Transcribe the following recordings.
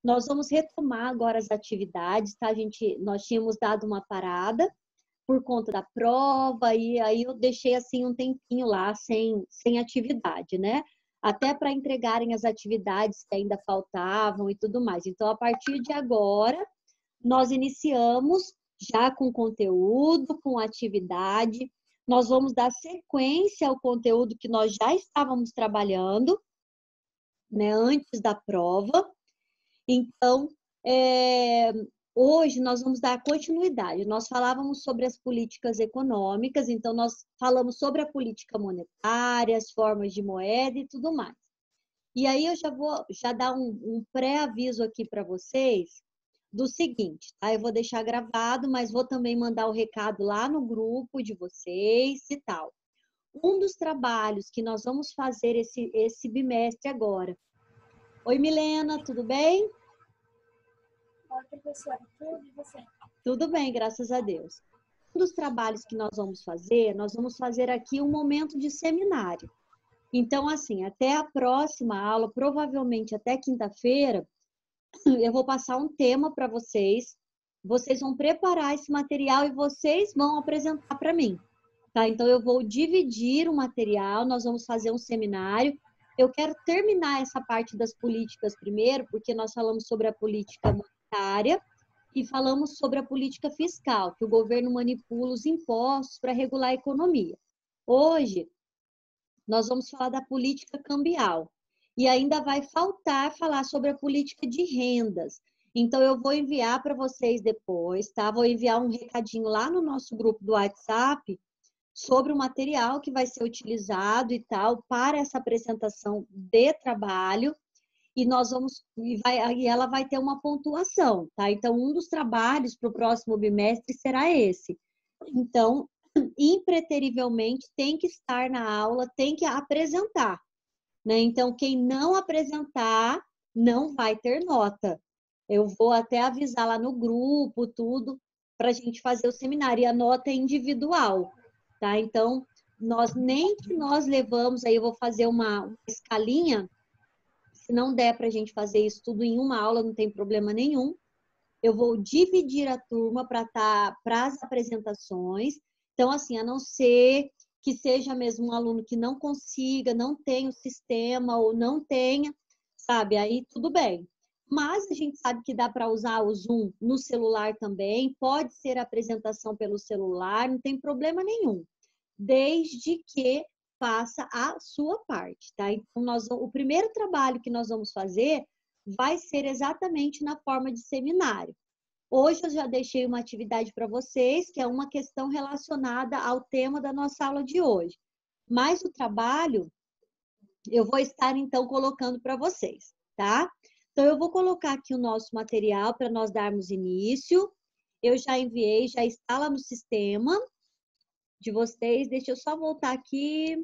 Nós vamos retomar agora as atividades, tá? Nós tínhamos dado uma parada por conta da prova, e aí eu deixei assim um tempinho lá sem atividade, né? Até para entregarem as atividades que ainda faltavam e tudo mais. Então, a partir de agora, nós iniciamos já com conteúdo, com atividade. Nós vamos dar sequência ao conteúdo que nós já estávamos trabalhando, né, antes da prova. Então, hoje nós vamos dar continuidade. Nós falávamos sobre as políticas econômicas, então nós falamos sobre a política monetária, as formas de moeda e tudo mais. E aí eu já vou dar um pré-aviso aqui para vocês do seguinte, tá? Eu vou deixar gravado, mas vou também mandar o recado lá no grupo de vocês e tal. Um dos trabalhos que nós vamos fazer esse bimestre agora. Oi, Milena, tudo bem? Oi, professora, tudo e você? Tudo bem, graças a Deus. Um dos trabalhos que nós vamos fazer aqui um momento de seminário. Então, assim, até a próxima aula, provavelmente até quinta-feira, eu vou passar um tema para vocês. Vocês vão preparar esse material e vocês vão apresentar para mim, tá? Então, eu vou dividir o material, nós vamos fazer um seminário. Eu quero terminar essa parte das políticas primeiro, porque nós falamos sobre a política monetária e falamos sobre a política fiscal, que o governo manipula os impostos para regular a economia. Hoje, nós vamos falar da política cambial. E ainda vai faltar falar sobre a política de rendas. Então, eu vou enviar para vocês depois, tá? Vou enviar um recadinho lá no nosso grupo do WhatsApp sobre o material que vai ser utilizado e tal para essa apresentação de trabalho. E ela vai ter uma pontuação, tá? Então, um dos trabalhos para o próximo bimestre será esse. Então, impreterivelmente tem que estar na aula, tem que apresentar, né? Então, quem não apresentar não vai ter nota. Eu vou até avisar lá no grupo, tudo, para a gente fazer o seminário. E a nota é individual, tá? Então, nem que nós levamos, aí eu vou fazer uma escalinha, se não der para a gente fazer isso tudo em uma aula, não tem problema nenhum. Eu vou dividir a turma para as apresentações. Então, assim, a não ser que seja mesmo um aluno que não consiga, não tenha o sistema ou não tenha, sabe? Aí tudo bem. Mas a gente sabe que dá para usar o Zoom no celular também, pode ser apresentação pelo celular, não tem problema nenhum, desde que faça a sua parte, tá? Então, o primeiro trabalho que nós vamos fazer vai ser exatamente na forma de seminário. Hoje eu já deixei uma atividade para vocês, que é uma questão relacionada ao tema da nossa aula de hoje. Mas o trabalho eu vou estar, então, colocando para vocês, tá? Então, eu vou colocar aqui o nosso material para nós darmos início. Eu já enviei, já está lá no sistema de vocês. Deixa eu só voltar aqui.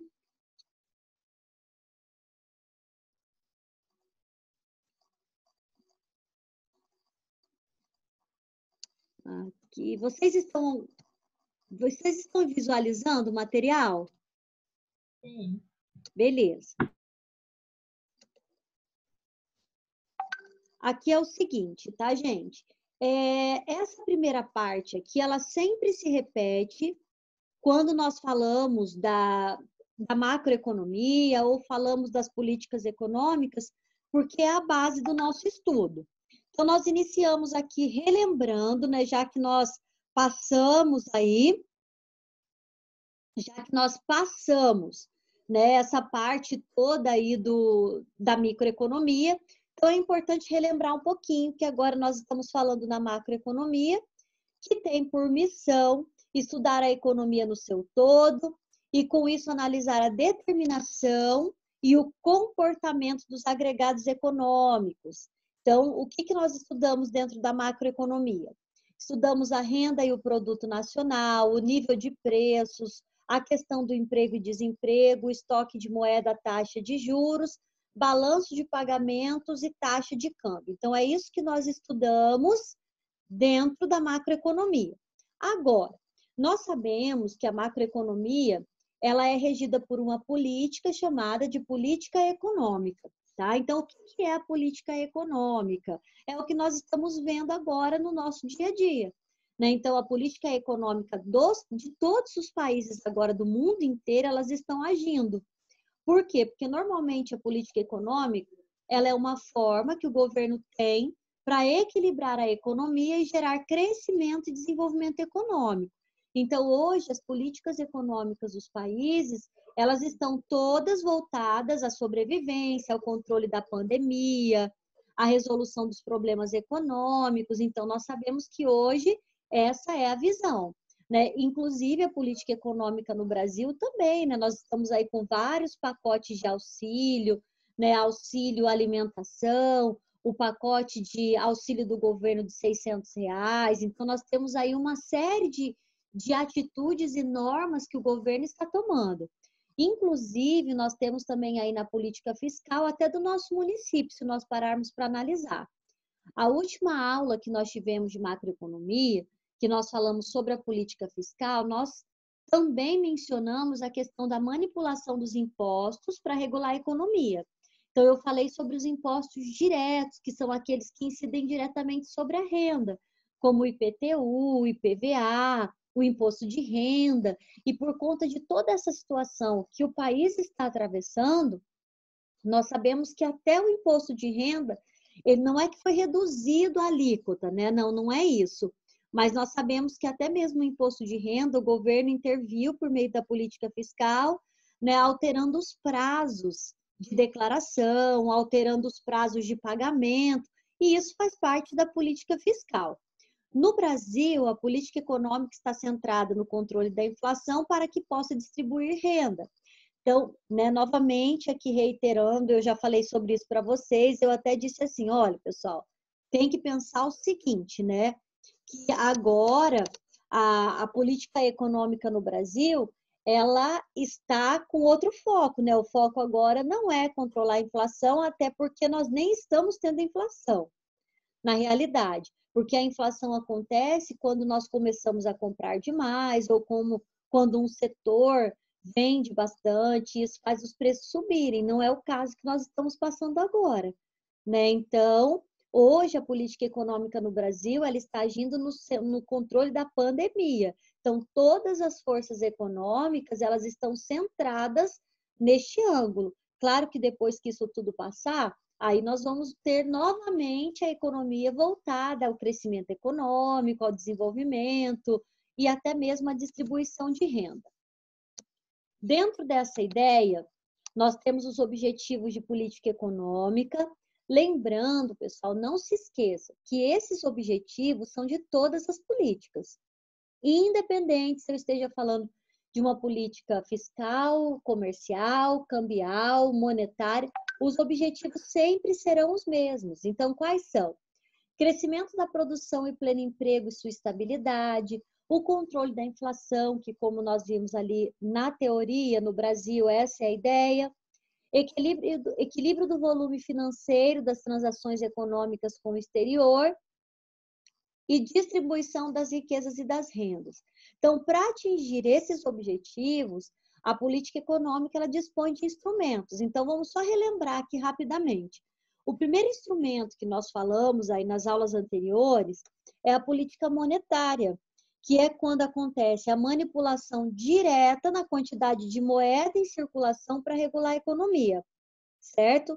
Aqui. Vocês estão visualizando o material? Sim. Beleza. Aqui é o seguinte, tá, gente? Essa primeira parte aqui, ela sempre se repete quando nós falamos da macroeconomia ou falamos das políticas econômicas, porque é a base do nosso estudo. Então, nós iniciamos aqui relembrando, né, já que nós passamos, né, essa parte toda aí da microeconomia. Então, é importante relembrar um pouquinho que agora nós estamos falando na macroeconomia, que tem por missão estudar a economia no seu todo e, com isso, analisar a determinação e o comportamento dos agregados econômicos. Então, o que nós estudamos dentro da macroeconomia? Estudamos a renda e o produto nacional, o nível de preços, a questão do emprego e desemprego, estoque de moeda, taxa de juros, balanço de pagamentos e taxa de câmbio. Então, é isso que nós estudamos dentro da macroeconomia. Agora, nós sabemos que a macroeconomia ela é regida por uma política chamada de política econômica, tá? Então, o que é a política econômica? É o que nós estamos vendo agora no nosso dia a dia, né? Então, a política econômica de todos os países agora do mundo inteiro, elas estão agindo. Por quê? Porque normalmente a política econômica, ela é uma forma que o governo tem para equilibrar a economia e gerar crescimento e desenvolvimento econômico. Então, hoje, as políticas econômicas dos países, elas estão todas voltadas à sobrevivência, ao controle da pandemia, à resolução dos problemas econômicos. Então, nós sabemos que hoje essa é a visão, né? Inclusive, a política econômica no Brasil também, né? Nós estamos aí com vários pacotes de auxílio, né? Auxílio alimentação, o pacote de auxílio do governo de R$ 600. Então, nós temos aí uma série de atitudes e normas que o governo está tomando. Inclusive, nós temos também aí na política fiscal, até do nosso município, se nós pararmos para analisar. A última aula que nós tivemos de macroeconomia, que nós falamos sobre a política fiscal, nós também mencionamos a questão da manipulação dos impostos para regular a economia. Então, eu falei sobre os impostos diretos, que são aqueles que incidem diretamente sobre a renda, como o IPTU, o IPVA, o imposto de renda. E por conta de toda essa situação que o país está atravessando, nós sabemos que até o imposto de renda, ele não é que foi reduzido a alíquota, né? Não, não é isso. Mas nós sabemos que até mesmo o imposto de renda, o governo interviu por meio da política fiscal, né, alterando os prazos de declaração, alterando os prazos de pagamento, e isso faz parte da política fiscal. No Brasil, a política econômica está centrada no controle da inflação para que possa distribuir renda. Então, né, novamente, aqui reiterando, eu já falei sobre isso para vocês, eu até disse assim, olha, pessoal, tem que pensar o seguinte, né, que agora a política econômica no Brasil, ela está com outro foco, né? O foco agora não é controlar a inflação, até porque nós nem estamos tendo inflação, na realidade, porque a inflação acontece quando nós começamos a comprar demais, ou como quando um setor vende bastante, isso faz os preços subirem. Não é o caso que nós estamos passando agora, né? Então, hoje a política econômica no Brasil, ela está agindo no controle da pandemia. Então, todas as forças econômicas, elas estão centradas neste ângulo. Claro que depois que isso tudo passar, aí nós vamos ter novamente a economia voltada ao crescimento econômico, ao desenvolvimento e até mesmo à distribuição de renda. Dentro dessa ideia, nós temos os objetivos de política econômica. Lembrando, pessoal, não se esqueça que esses objetivos são de todas as políticas, independente se eu esteja falando de uma política fiscal, comercial, cambial, monetária, os objetivos sempre serão os mesmos. Então, quais são? Crescimento da produção e pleno emprego e sua estabilidade, o controle da inflação, que como nós vimos ali na teoria, no Brasil, essa é a ideia, equilíbrio do volume financeiro das transações econômicas com o exterior e distribuição das riquezas e das rendas. Então, para atingir esses objetivos, a política econômica ela dispõe de instrumentos. Então, vamos só relembrar aqui rapidamente. O primeiro instrumento que nós falamos aí nas aulas anteriores é a política monetária, que é quando acontece a manipulação direta na quantidade de moeda em circulação para regular a economia, certo?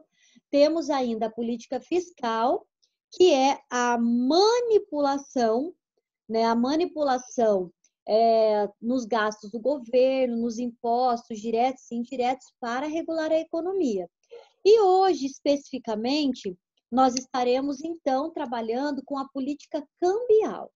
Temos ainda a política fiscal, que é a manipulação, né? A manipulação nos gastos do governo, nos impostos diretos e indiretos para regular a economia. E hoje, especificamente, nós estaremos, então, trabalhando com a política cambial.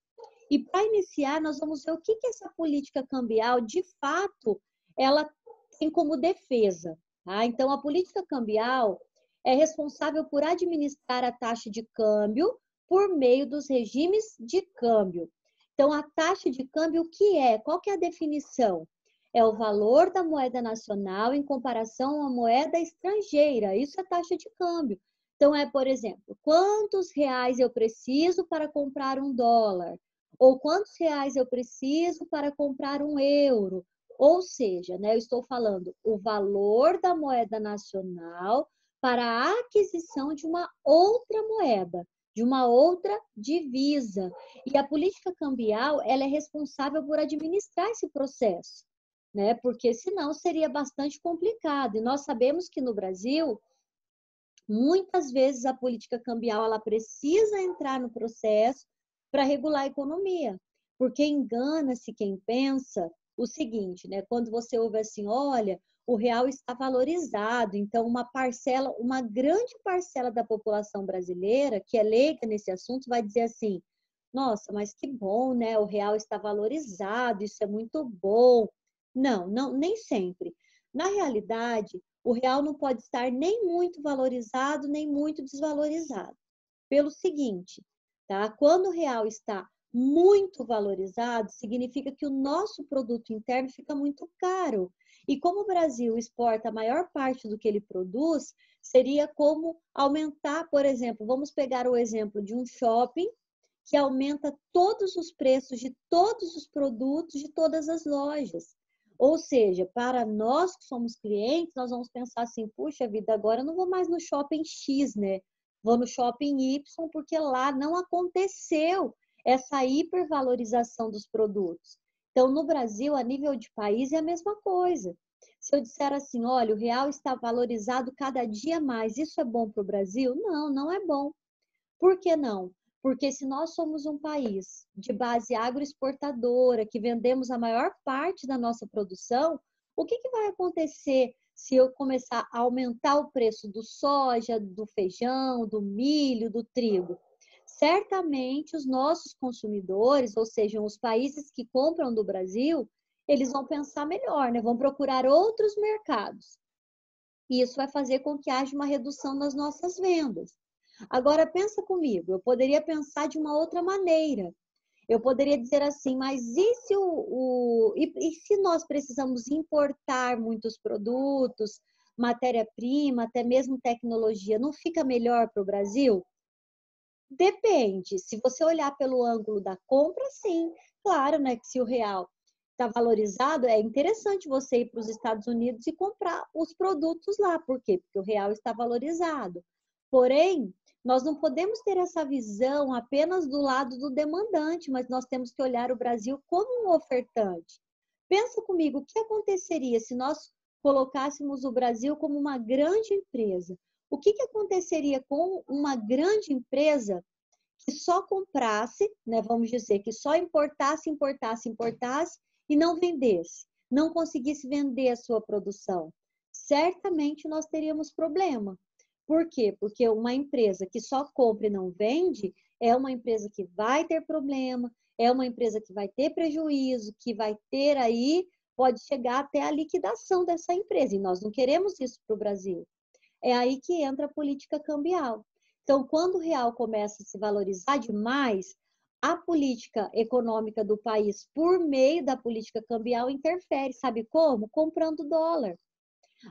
E para iniciar, nós vamos ver o que essa política cambial, de fato, ela tem como defesa. Tá? Então, a política cambial é responsável por administrar a taxa de câmbio por meio dos regimes de câmbio. Então, a taxa de câmbio, o que é? Qual que é a definição? É o valor da moeda nacional em comparação à moeda estrangeira. Isso é taxa de câmbio. Então, por exemplo, quantos reais eu preciso para comprar $1? Ou quantos reais eu preciso para comprar €1? Ou seja, né, eu estou falando o valor da moeda nacional para a aquisição de uma outra moeda, de uma outra divisa. E a política cambial, ela é responsável por administrar esse processo, né? Porque senão seria bastante complicado. E nós sabemos que no Brasil, muitas vezes a política cambial ela precisa entrar no processo para regular a economia, porque engana-se quem pensa o seguinte, né? Quando você ouve assim, olha, o real está valorizado, então uma grande parcela da população brasileira que é leiga nesse assunto vai dizer assim, nossa, mas que bom, né? O real está valorizado, isso é muito bom. Não, nem sempre. Na realidade, o real não pode estar nem muito valorizado, nem muito desvalorizado. Pelo seguinte, tá? Quando o real está muito valorizado, significa que o nosso produto interno fica muito caro. E como o Brasil exporta a maior parte do que ele produz, seria como aumentar, por exemplo, vamos pegar o exemplo de um shopping que aumenta todos os preços de todos os produtos de todas as lojas. Ou seja, para nós que somos clientes, nós vamos pensar assim, puxa vida, agora eu não vou mais no shopping X, né? Vou no shopping Y, porque lá não aconteceu essa hipervalorização dos produtos. Então, no Brasil, a nível de país, é a mesma coisa. Se eu disser assim, olha, o real está valorizado cada dia mais, isso é bom para o Brasil? Não, não é bom. Por que não? Porque se nós somos um país de base agroexportadora, que vendemos a maior parte da nossa produção, o que vai acontecer se eu começar a aumentar o preço do soja, do feijão, do milho, do trigo? Certamente os nossos consumidores, ou seja, os países que compram do Brasil, eles vão pensar melhor, né? Vão procurar outros mercados. E isso vai fazer com que haja uma redução nas nossas vendas. Agora, pensa comigo, eu poderia pensar de uma outra maneira. Eu poderia dizer assim, mas e se nós precisamos importar muitos produtos, matéria-prima, até mesmo tecnologia, não fica melhor para o Brasil? Depende. Se você olhar pelo ângulo da compra, sim. Claro, né, que se o real está valorizado, é interessante você ir para os Estados Unidos e comprar os produtos lá. Por quê? Porque o real está valorizado. Porém, nós não podemos ter essa visão apenas do lado do demandante, mas nós temos que olhar o Brasil como um ofertante. Pensa comigo, o que aconteceria se nós colocássemos o Brasil como uma grande empresa? O que aconteceria com uma grande empresa que só comprasse, né, vamos dizer, que só importasse e não vendesse, não conseguisse vender a sua produção? Certamente nós teríamos problema. Por quê? Porque uma empresa que só compra e não vende é uma empresa que vai ter problema, é uma empresa que vai ter prejuízo, que vai ter aí, pode chegar até a liquidação dessa empresa. E nós não queremos isso para o Brasil. É aí que entra a política cambial. Então, quando o real começa a se valorizar demais, a política econômica do país, por meio da política cambial, interfere. Sabe como? Comprando dólar.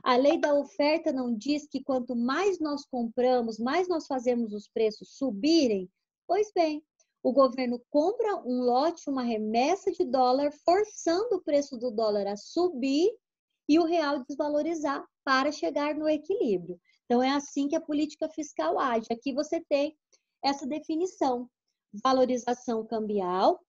A lei da oferta não diz que quanto mais nós compramos, mais nós fazemos os preços subirem? Pois bem, o governo compra um lote, uma remessa de dólar, forçando o preço do dólar a subir e o real desvalorizar para chegar no equilíbrio. Então, é assim que a política fiscal age. Aqui você tem essa definição: valorização cambial,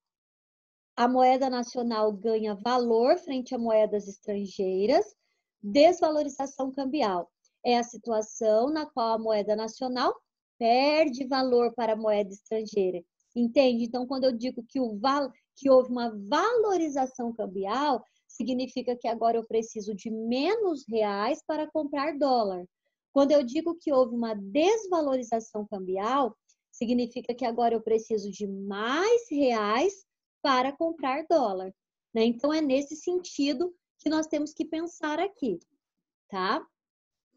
a moeda nacional ganha valor frente a moedas estrangeiras. Desvalorização cambial é a situação na qual a moeda nacional perde valor para a moeda estrangeira. Entende? Então, quando eu digo que houve uma valorização cambial, significa que agora eu preciso de menos reais para comprar dólar. Quando eu digo que houve uma desvalorização cambial, significa que agora eu preciso de mais reais para comprar dólar, né? Então, é nesse sentido que nós temos que pensar aqui, tá?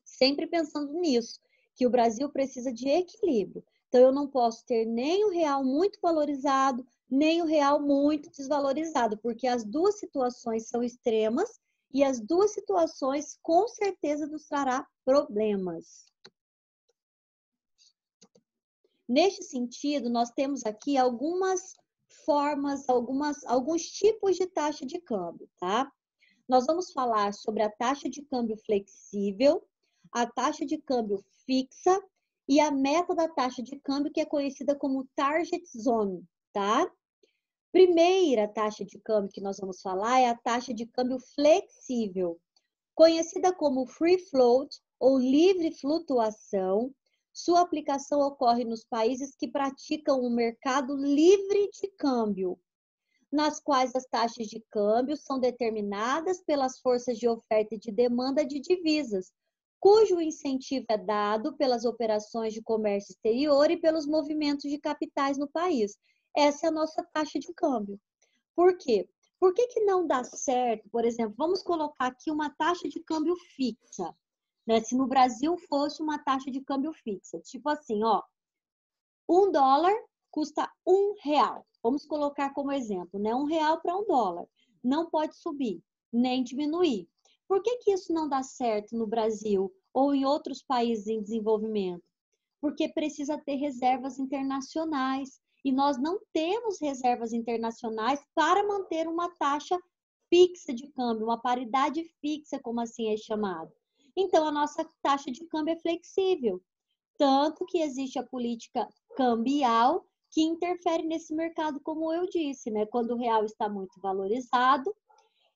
Sempre pensando nisso, que o Brasil precisa de equilíbrio. Então, eu não posso ter nem o real muito valorizado, nem o real muito desvalorizado, porque as duas situações são extremas e as duas situações com certeza nos trará problemas. Neste sentido, nós temos aqui algumas formas, alguns tipos de taxa de câmbio, tá? Nós vamos falar sobre a taxa de câmbio flexível, a taxa de câmbio fixa e a meta da taxa de câmbio, que é conhecida como Target Zone, tá? Primeira taxa de câmbio que nós vamos falar é a taxa de câmbio flexível, conhecida como Free Float ou livre flutuação. Sua aplicação ocorre nos países que praticam um mercado livre de câmbio, nas quais as taxas de câmbio são determinadas pelas forças de oferta e de demanda de divisas, cujo incentivo é dado pelas operações de comércio exterior e pelos movimentos de capitais no país. Essa é a nossa taxa de câmbio. Por quê? Por que não dá certo, por exemplo, vamos colocar aqui uma taxa de câmbio fixa, né? Se no Brasil fosse uma taxa de câmbio fixa, tipo assim, ó, $1 custa R$1. Vamos colocar como exemplo, né? R$1 para $1. Não pode subir, nem diminuir. Por que isso não dá certo no Brasil ou em outros países em desenvolvimento? Porque precisa ter reservas internacionais. E nós não temos reservas internacionais para manter uma taxa fixa de câmbio, uma paridade fixa, como assim é chamado. Então, a nossa taxa de câmbio é flexível. Tanto que existe a política cambial que interfere nesse mercado, como eu disse, né? Quando o real está muito valorizado,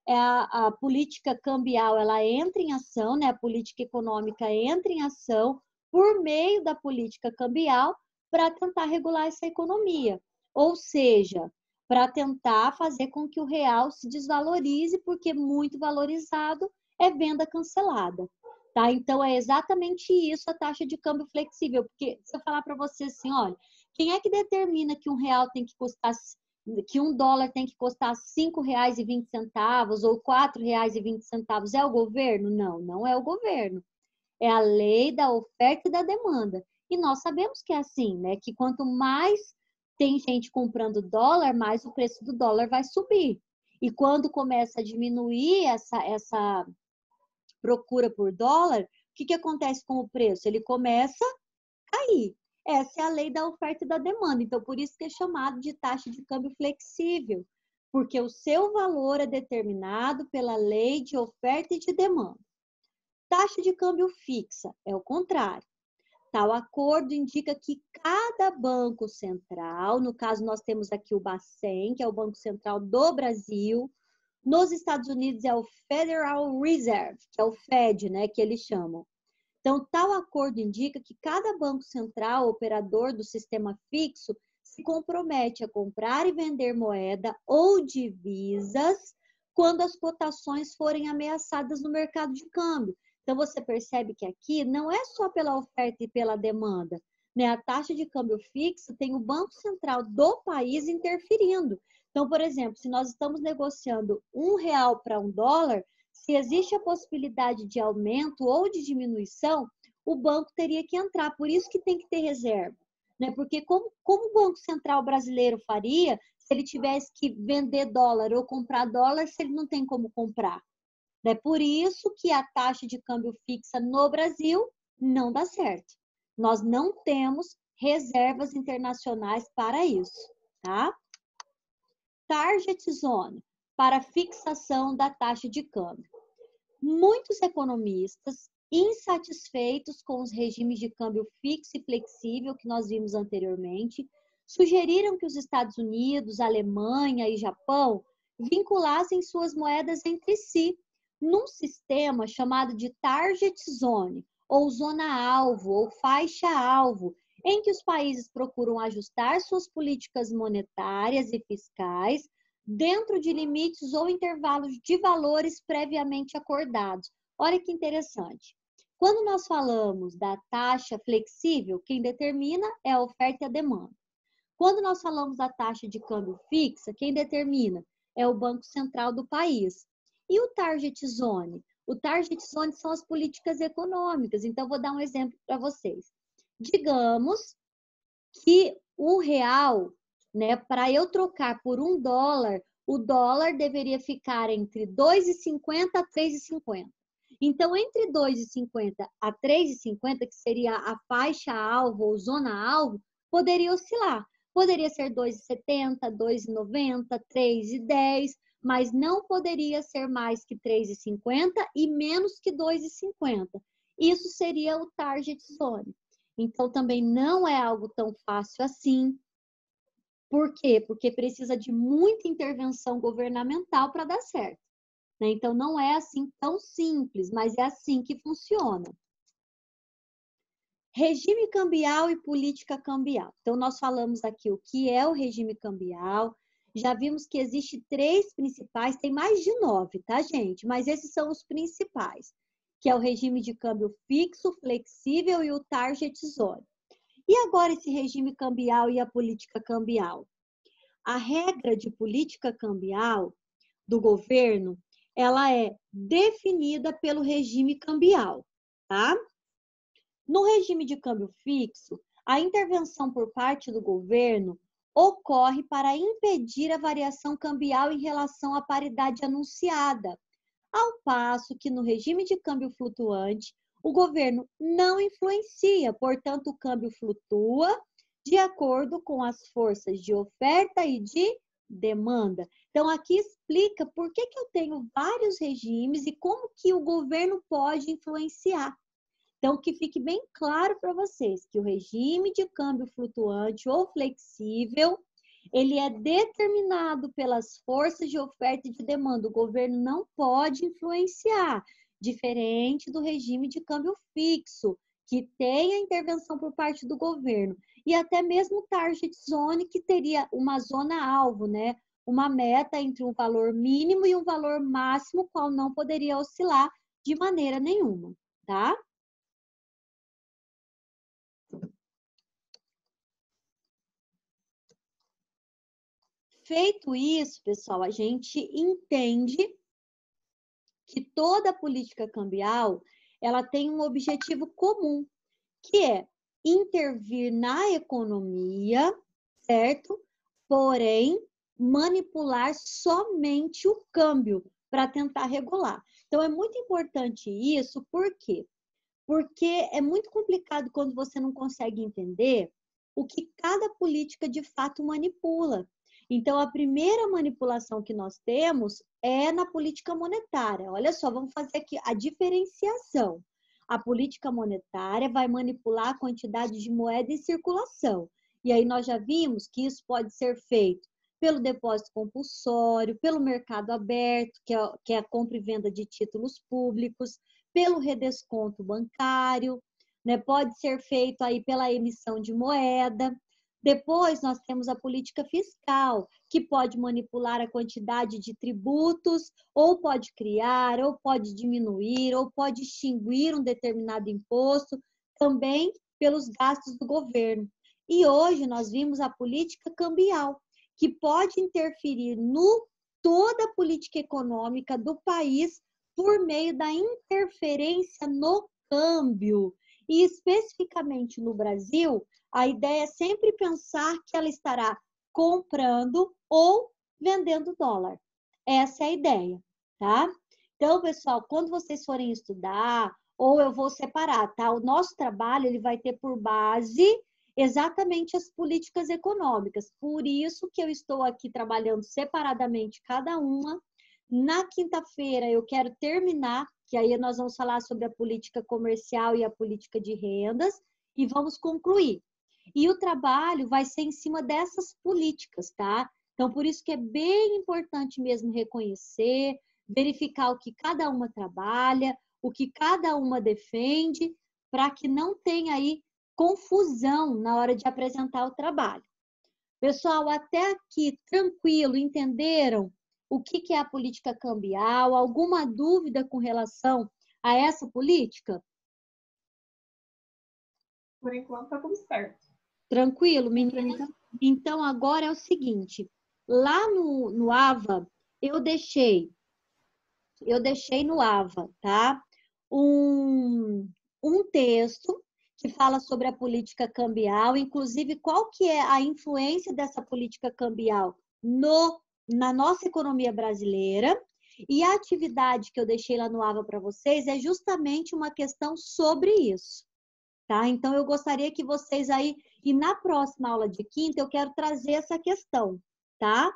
a política cambial ela entra em ação, né? A política econômica entra em ação por meio da política cambial para tentar regular essa economia. Ou seja, para tentar fazer com que o real se desvalorize, porque muito valorizado é venda cancelada. Tá? Então, é exatamente isso a taxa de câmbio flexível. Porque se eu falar para você assim, olha, quem é que determina que $1 tem que custar, que $1 tem que custar R$5,20 ou R$4,20? É o governo? Não, não é o governo. É a lei da oferta e da demanda. E nós sabemos que é assim, né? Que quanto mais tem gente comprando dólar, mais o preço do dólar vai subir. E quando começa a diminuir essa procura por dólar, o que acontece com o preço? Ele começa a cair. Essa é a lei da oferta e da demanda. Então, por isso que é chamado de taxa de câmbio flexível, porque o seu valor é determinado pela lei de oferta e de demanda. Taxa de câmbio fixa é o contrário. Tal acordo indica que cada banco central, no caso nós temos aqui o Bacen, que é o Banco Central do Brasil, nos Estados Unidos é o Federal Reserve, que é o Fed, né, que eles chamam. Então, tal acordo indica que cada banco central, operador do sistema fixo, se compromete a comprar e vender moeda ou divisas quando as cotações forem ameaçadas no mercado de câmbio. Então, você percebe que aqui não é só pela oferta e pela demanda, né? A taxa de câmbio fixa tem o Banco Central do país interferindo. Então, por exemplo, se nós estamos negociando R$1 para $1, se existe a possibilidade de aumento ou de diminuição, o banco teria que entrar. Por isso que tem que ter reserva, né? Porque como o Banco Central brasileiro faria se ele tivesse que vender dólar ou comprar dólar se ele não tem como comprar? É por isso que a taxa de câmbio fixa no Brasil não dá certo. Nós não temos reservas internacionais para isso, tá? Target Zone, para fixação da taxa de câmbio. Muitos economistas, insatisfeitos com os regimes de câmbio fixo e flexível que nós vimos anteriormente, sugeriram que os Estados Unidos, Alemanha e Japão vinculassem suas moedas entre si, num sistema chamado de Target Zone, ou zona-alvo, ou faixa-alvo, em que os países procuram ajustar suas políticas monetárias e fiscais dentro de limites ou intervalos de valores previamente acordados. Olha que interessante. Quando nós falamos da taxa flexível, quem determina é a oferta e a demanda. Quando nós falamos da taxa de câmbio fixa, quem determina é o Banco Central do país. E o Target Zone? O Target Zone são as políticas econômicas. Então, vou dar um exemplo para vocês. Digamos que o real, né, para eu trocar por $1, o dólar deveria ficar entre 2,50 a 3,50. Então, entre 2,50 a 3,50, que seria a faixa-alvo ou zona-alvo, poderia oscilar. Poderia ser 2,70, 2,90, 3,10, mas não poderia ser mais que 3,50 e menos que 2,50. Isso seria o target zone. Então, também não é algo tão fácil assim. Por quê? Porque precisa de muita intervenção governamental para dar certo, né? Então, não é assim tão simples, mas é assim que funciona. Regime cambial e política cambial. Então, nós falamos aqui o que é o regime cambial. Já vimos que existe 3 principais, tem mais de 9, tá, gente? Mas esses são os principais, que é o regime de câmbio fixo, flexível e o target zone. E agora esse regime cambial e a política cambial? A regra de política cambial do governo, ela é definida pelo regime cambial, tá? No regime de câmbio fixo, a intervenção por parte do governo ocorre para impedir a variação cambial em relação à paridade anunciada, ao passo que no regime de câmbio flutuante, o governo não influencia, portanto, o câmbio flutua de acordo com as forças de oferta e de demanda. Então, aqui explica por que eu tenho vários regimes e como que o governo pode influenciar. Então, que fique bem claro para vocês que o regime de câmbio flutuante ou flexível, ele é determinado pelas forças de oferta e de demanda. O governo não pode influenciar, diferente do regime de câmbio fixo, que tem a intervenção por parte do governo. E até mesmo o target zone, que teria uma zona-alvo, né? Uma meta entre um valor mínimo e um valor máximo, qual não poderia oscilar de maneira nenhuma, tá? Feito isso, pessoal, a gente entende que toda a política cambial, ela tem um objetivo comum, que é intervir na economia, certo? Porém, manipular somente o câmbio para tentar regular. Então, é muito importante isso, por quê? Porque é muito complicado quando você não consegue entender o que cada política de fato manipula. Então, a primeira manipulação que nós temos é na política monetária. Olha só, vamos fazer aqui a diferenciação. A política monetária vai manipular a quantidade de moeda em circulação. E aí nós já vimos que isso pode ser feito pelo depósito compulsório, pelo mercado aberto, que é a compra e venda de títulos públicos, pelo redesconto bancário, né? Pode ser feito aí pela emissão de moeda. Depois nós temos a política fiscal, que pode manipular a quantidade de tributos, ou pode criar, ou pode diminuir, ou pode extinguir um determinado imposto, também pelos gastos do governo. E hoje nós vimos a política cambial, que pode interferir no toda a política econômica do país por meio da interferência no câmbio. E especificamente no Brasil, a ideia é sempre pensar que ela estará comprando ou vendendo dólar. Essa é a ideia, tá? Então, pessoal, quando vocês forem estudar, ou eu vou separar, tá? O nosso trabalho, ele vai ter por base exatamente as políticas econômicas. Por isso que eu estou aqui trabalhando separadamente cada uma. Na quinta-feira eu quero terminar, que aí nós vamos falar sobre a política comercial e a política de rendas, e vamos concluir. E o trabalho vai ser em cima dessas políticas, tá? Então, por isso que é bem importante mesmo reconhecer, verificar o que cada uma trabalha, o que cada uma defende, para que não tenha aí confusão na hora de apresentar o trabalho. Pessoal, até aqui, tranquilo, entenderam o que é a política cambial? Alguma dúvida com relação a essa política? Por enquanto tá tudo certo. Tranquilo, menina? Então, agora é o seguinte, lá no AVA, eu deixei no AVA, tá? Um texto que fala sobre a política cambial, inclusive qual que é a influência dessa política cambial na nossa economia brasileira. E a atividade que eu deixei lá no AVA para vocês é justamente uma questão sobre isso, tá? Então, eu gostaria que vocês aí, e na próxima aula de quinta, eu quero trazer essa questão, tá?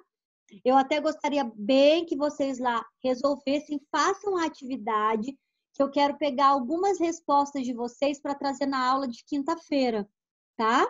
Eu até gostaria bem que vocês lá resolvessem, façam a atividade que eu quero pegar algumas respostas de vocês para trazer na aula de quinta-feira, tá?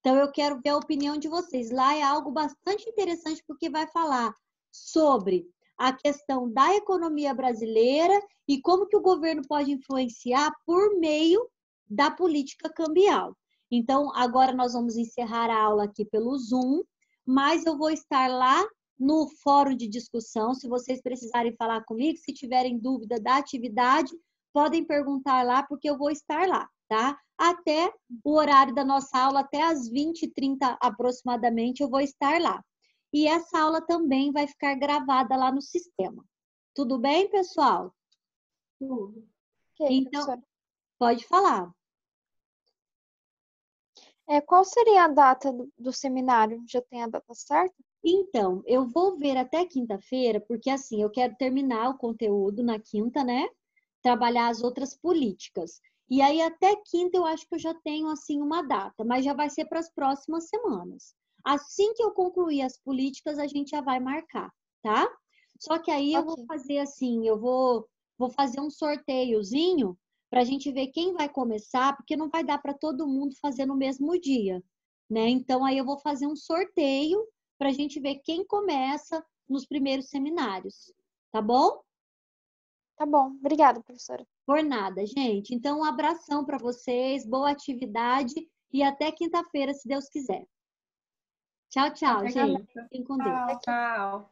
Então, eu quero ver a opinião de vocês. Lá é algo bastante interessante, porque vai falar sobre a questão da economia brasileira e como que o governo pode influenciar por meio da política cambial. Então, agora nós vamos encerrar a aula aqui pelo Zoom, mas eu vou estar lá no fórum de discussão. Se vocês precisarem falar comigo, se tiverem dúvida da atividade, podem perguntar lá, porque eu vou estar lá, tá? Até o horário da nossa aula, até às 20h30 aproximadamente, eu vou estar lá. E essa aula também vai ficar gravada lá no sistema. Tudo bem, pessoal? Tudo. Ok, Então, professora. pode falar. Qual seria a data do seminário? Já tem a data certa? Então, eu vou ver até quinta-feira, porque assim, eu quero terminar o conteúdo na quinta, né? Trabalhar as outras políticas. E aí, até quinta, eu acho que eu já tenho, assim, uma data, mas já vai ser para as próximas semanas. Assim que eu concluir as políticas, a gente já vai marcar, tá? Só que aí eu vou Ok. fazer assim, eu vou fazer um sorteiozinho para a gente ver quem vai começar, porque não vai dar para todo mundo fazer no mesmo dia, né? Então, aí eu vou fazer um sorteio para a gente ver quem começa nos primeiros seminários, tá bom? Tá bom. Obrigada, professora. Por nada, gente. Então, um abração para vocês, boa atividade e até quinta-feira, se Deus quiser. Tchau, tchau, Até gente. quinta. Fiquem com Deus. Tchau.